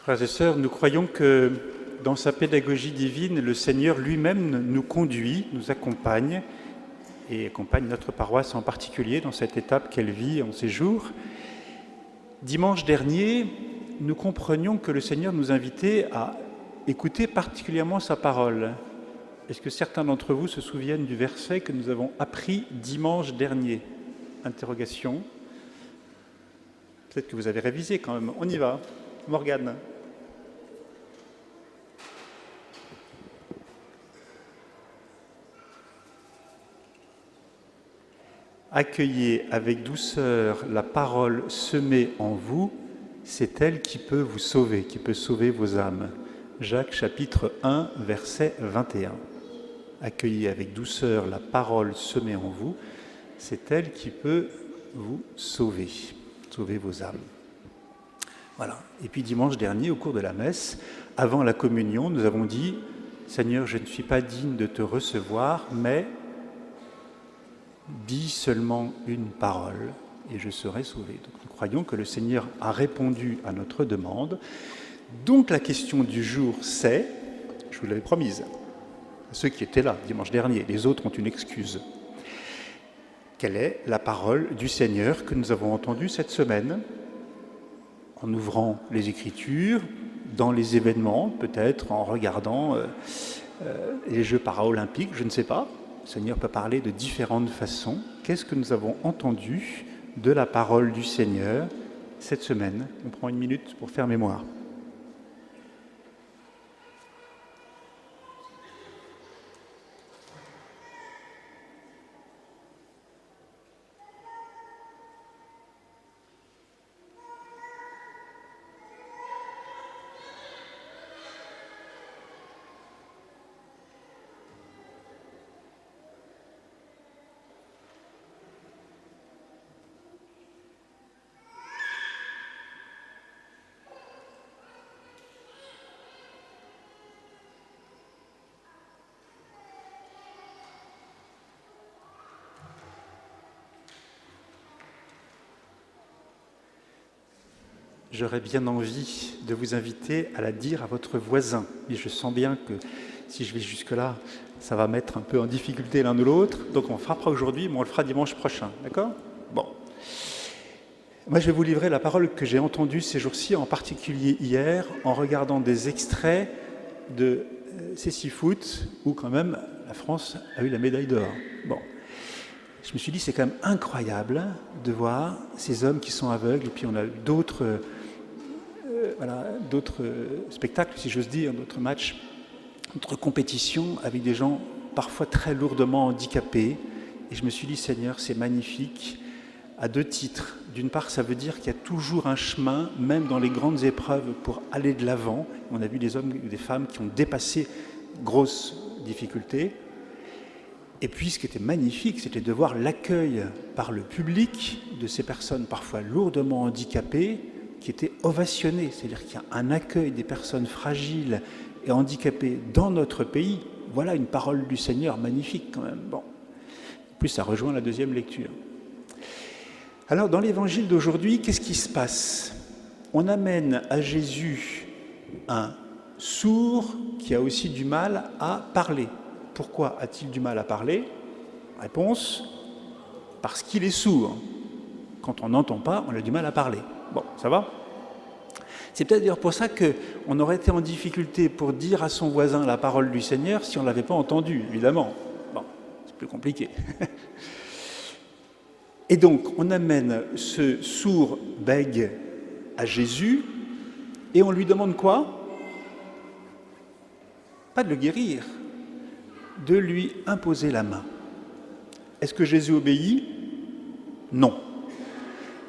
Frères et sœurs, nous croyons que dans sa pédagogie divine, le Seigneur lui-même nous conduit, nous accompagne, et accompagne notre paroisse en particulier dans cette étape qu'elle vit en ces jours. Dimanche dernier, nous comprenions que le Seigneur nous invitait à écouter particulièrement sa parole. Est-ce que certains d'entre vous se souviennent du verset que nous avons appris dimanche dernier? Interrogation. Peut-être que vous avez révisé quand même. On y va. Morgane. Accueillez avec douceur la parole semée en vous, c'est elle qui peut vous sauver, qui peut sauver vos âmes. Jacques chapitre 1, verset 21. Accueillez avec douceur la parole semée en vous, c'est elle qui peut vous sauver, sauver vos âmes. Voilà. Et puis dimanche dernier, au cours de la messe, avant la communion, nous avons dit « Seigneur, je ne suis pas digne de te recevoir, mais dis seulement une parole et je serai sauvé. » Donc nous croyons que le Seigneur a répondu à notre demande. Donc la question du jour, c'est, je vous l'avais promise, ceux qui étaient là dimanche dernier, les autres ont une excuse. Quelle est la parole du Seigneur que nous avons entendue cette semaine, en ouvrant les Écritures, dans les événements, peut-être en regardant les Jeux paralympiques, je ne sais pas. Le Seigneur peut parler de différentes façons. Qu'est-ce que nous avons entendu de la parole du Seigneur cette semaine? On prend une minute pour faire mémoire. J'aurais bien envie de vous inviter à la dire à votre voisin. Mais je sens bien que si je vais jusque-là, ça va mettre un peu en difficulté l'un ou l'autre. Donc on ne le fera pas aujourd'hui, mais on le fera dimanche prochain. D'accord? Bon. Moi, je vais vous livrer la parole que j'ai entendue ces jours-ci, en particulier hier, en regardant des extraits de Cécifoot, où quand même la France a eu la médaille d'or. Bon. Je me suis dit, c'est quand même incroyable de voir ces hommes qui sont aveugles, et puis on a d'autres spectacles, si j'ose dire, d'autres matchs, d'autres compétitions avec des gens parfois très lourdement handicapés. Et je me suis dit, Seigneur, c'est magnifique, à deux titres. D'une part, ça veut dire qu'il y a toujours un chemin, même dans les grandes épreuves, pour aller de l'avant. On a vu des hommes et des femmes qui ont dépassé grosses difficultés. Et puis, ce qui était magnifique, c'était de voir l'accueil par le public de ces personnes parfois lourdement handicapées, qui étaient ovationnées. C'est-à-dire qu'il y a un accueil des personnes fragiles et handicapées dans notre pays. Voilà une parole du Seigneur magnifique quand même. Bon. En plus, ça rejoint la deuxième lecture. Alors, dans l'évangile d'aujourd'hui, qu'est-ce qui se passe? On amène à Jésus un sourd qui a aussi du mal à parler. Pourquoi a-t-il du mal à parler? Réponse, parce qu'il est sourd. Quand on n'entend pas, on a du mal à parler. Bon, ça va? C'est peut-être d'ailleurs pour ça qu'on aurait été en difficulté pour dire à son voisin la parole du Seigneur si on ne l'avait pas entendu, évidemment. Bon, c'est plus compliqué. Et donc, on amène ce sourd bègue à Jésus et on lui demande quoi? Pas de le guérir, de lui imposer la main. Est-ce que Jésus obéit? Non.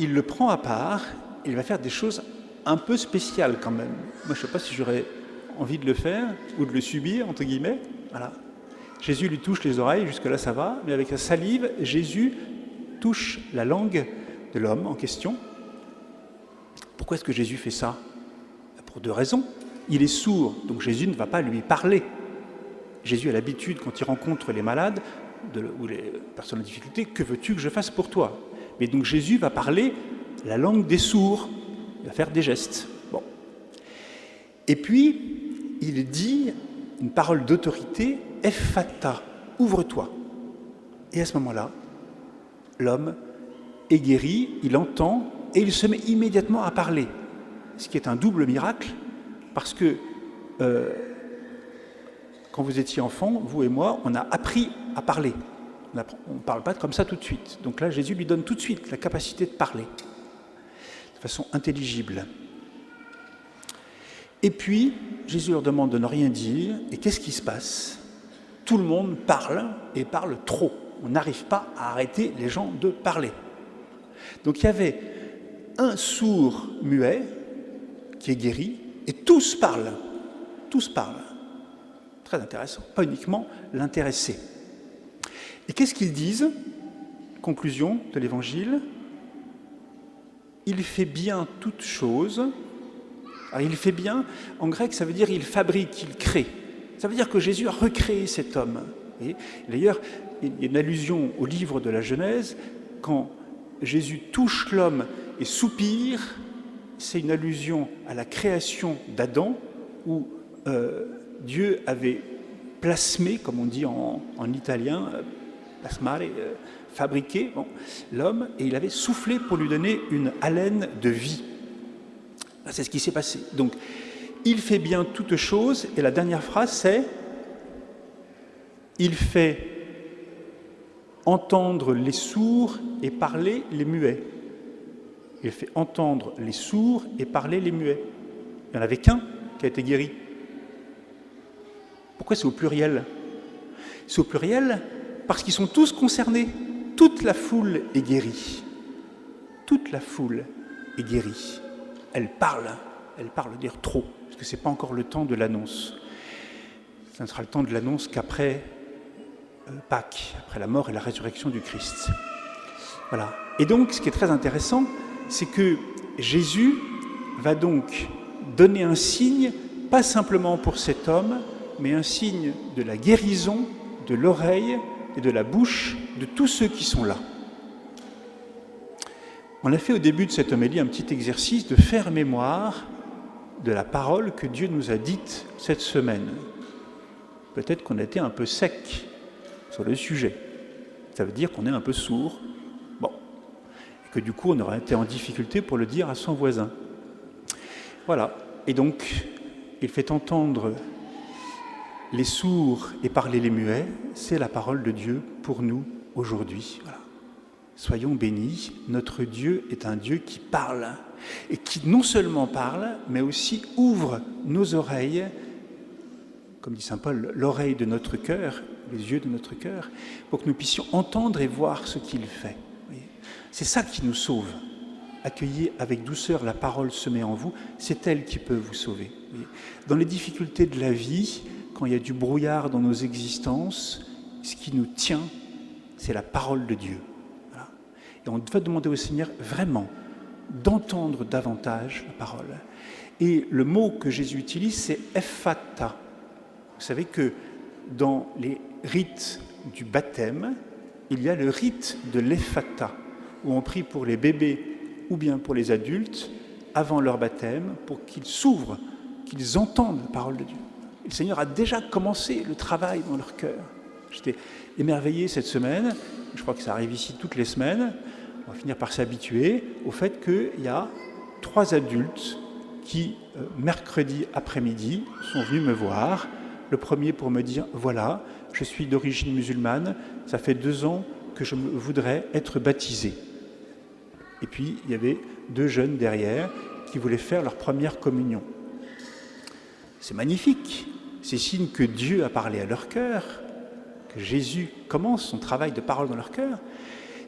Il le prend à part, il va faire des choses un peu spéciales quand même. Moi, je ne sais pas si j'aurais envie de le faire ou de le subir, entre guillemets. Voilà. Jésus lui touche les oreilles, jusque-là ça va, mais avec la salive, Jésus touche la langue de l'homme en question. Pourquoi est-ce que Jésus fait ça? Pour deux raisons. Il est sourd, donc Jésus ne va pas lui parler. Jésus a l'habitude, quand il rencontre les malades ou les personnes en difficulté, « Que veux-tu que je fasse pour toi ?» Mais donc Jésus va parler la langue des sourds, il va faire des gestes. Bon. Et puis, il dit une parole d'autorité, « Ephata », ouvre-toi. Et à ce moment-là, l'homme est guéri, il entend et il se met immédiatement à parler. Ce qui est un double miracle, parce que quand vous étiez enfant, vous et moi, on a appris à parler. On ne parle pas comme ça tout de suite. Donc là, Jésus lui donne tout de suite la capacité de parler de façon intelligible. Et puis, Jésus leur demande de ne rien dire. Et qu'est-ce qui se passe? Tout le monde parle et parle trop. On n'arrive pas à arrêter les gens de parler. Donc il y avait un sourd muet qui est guéri et tous parlent. Tous parlent. Très intéressant. Pas uniquement l'intéressé. Et qu'est-ce qu'ils disent? Conclusion de l'Évangile. Il fait bien toutes choses. Alors, il fait bien, en grec, ça veut dire il fabrique, il crée. Ça veut dire que Jésus a recréé cet homme. Et d'ailleurs, il y a une allusion au livre de la Genèse. Quand Jésus touche l'homme et soupire, c'est une allusion à la création d'Adam, où Dieu avait plasmé, comme on dit en italien, plasmare, fabriqué l'homme, et il avait soufflé pour lui donner une haleine de vie. C'est ce qui s'est passé. Donc, il fait bien toutes choses, et la dernière phrase, c'est « Il fait entendre les sourds et parler les muets. » Il fait entendre les sourds et parler les muets. Il n'y en avait qu'un qui a été guéri. Pourquoi c'est au pluriel? C'est au pluriel parce qu'ils sont tous concernés. Toute la foule est guérie. Toute la foule est guérie. Elle parle dire trop, parce que ce n'est pas encore le temps de l'annonce. Ce ne sera le temps de l'annonce qu'après Pâques, après la mort et la résurrection du Christ. Voilà. Et donc, ce qui est très intéressant, c'est que Jésus va donc donner un signe, pas simplement pour cet homme, mais un signe de la guérison, de l'oreille et de la bouche de tous ceux qui sont là. On a fait au début de cette homélie un petit exercice de faire mémoire de la parole que Dieu nous a dite cette semaine. Peut-être qu'on a été un peu sec sur le sujet. Ça veut dire qu'on est un peu sourd. Bon. Et que du coup, on aurait été en difficulté pour le dire à son voisin. Voilà. Et donc, il fait entendre les sourds et parler les muets. C'est la parole de Dieu pour nous aujourd'hui. Voilà. Soyons bénis, notre Dieu est un Dieu qui parle, et qui non seulement parle, mais aussi ouvre nos oreilles, comme dit saint Paul, l'oreille de notre cœur, les yeux de notre cœur, pour que nous puissions entendre et voir ce qu'il fait. C'est ça qui nous sauve. Accueillez avec douceur la parole semée en vous, c'est elle qui peut vous sauver. Dans les difficultés de la vie, quand il y a du brouillard dans nos existences, ce qui nous tient, c'est la parole de Dieu. Et on va demander au Seigneur vraiment d'entendre davantage la parole. Et le mot que Jésus utilise, c'est « ephata ». Vous savez que dans les rites du baptême, il y a le rite de l'ephata, où on prie pour les bébés ou bien pour les adultes, avant leur baptême, pour qu'ils s'ouvrent, qu'ils entendent la parole de Dieu. Et le Seigneur a déjà commencé le travail dans leur cœur. J'étais émerveillé cette semaine, je crois que ça arrive ici toutes les semaines, on va finir par s'habituer au fait qu'il y a 3 adultes qui, mercredi après-midi, sont venus me voir. Le premier pour me dire, voilà, je suis d'origine musulmane, ça fait 2 ans que je voudrais être baptisé. Et puis, il y avait 2 jeunes derrière qui voulaient faire leur première communion. C'est magnifique, c'est signe que Dieu a parlé à leur cœur, que Jésus commence son travail de parole dans leur cœur,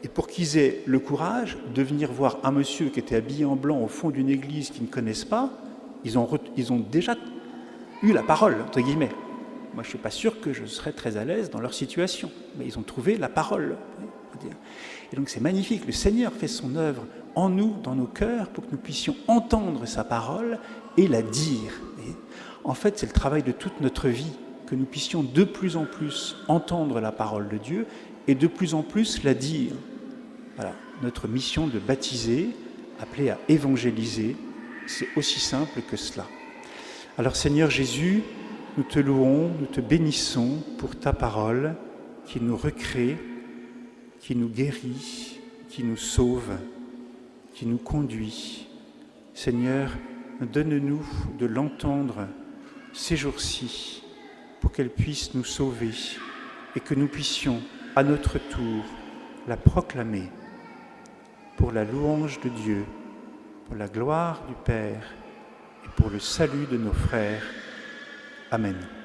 et pour qu'ils aient le courage de venir voir un monsieur qui était habillé en blanc au fond d'une église qu'ils ne connaissent pas, ils ont déjà eu la parole, entre guillemets. Moi, je ne suis pas sûr que je serais très à l'aise dans leur situation, mais ils ont trouvé la parole. Et donc, c'est magnifique. Le Seigneur fait son œuvre en nous, dans nos cœurs, pour que nous puissions entendre sa parole et la dire. Et en fait, c'est le travail de toute notre vie, que nous puissions de plus en plus entendre la parole de Dieu et de plus en plus la dire. Voilà, notre mission de baptiser, appelée à évangéliser, c'est aussi simple que cela. Alors Seigneur Jésus, nous te louons, nous te bénissons pour ta parole qui nous recrée, qui nous guérit, qui nous sauve, qui nous conduit. Seigneur, donne-nous de l'entendre ces jours-ci pour qu'elle puisse nous sauver et que nous puissions à notre tour la proclamer pour la louange de Dieu, pour la gloire du Père et pour le salut de nos frères. Amen.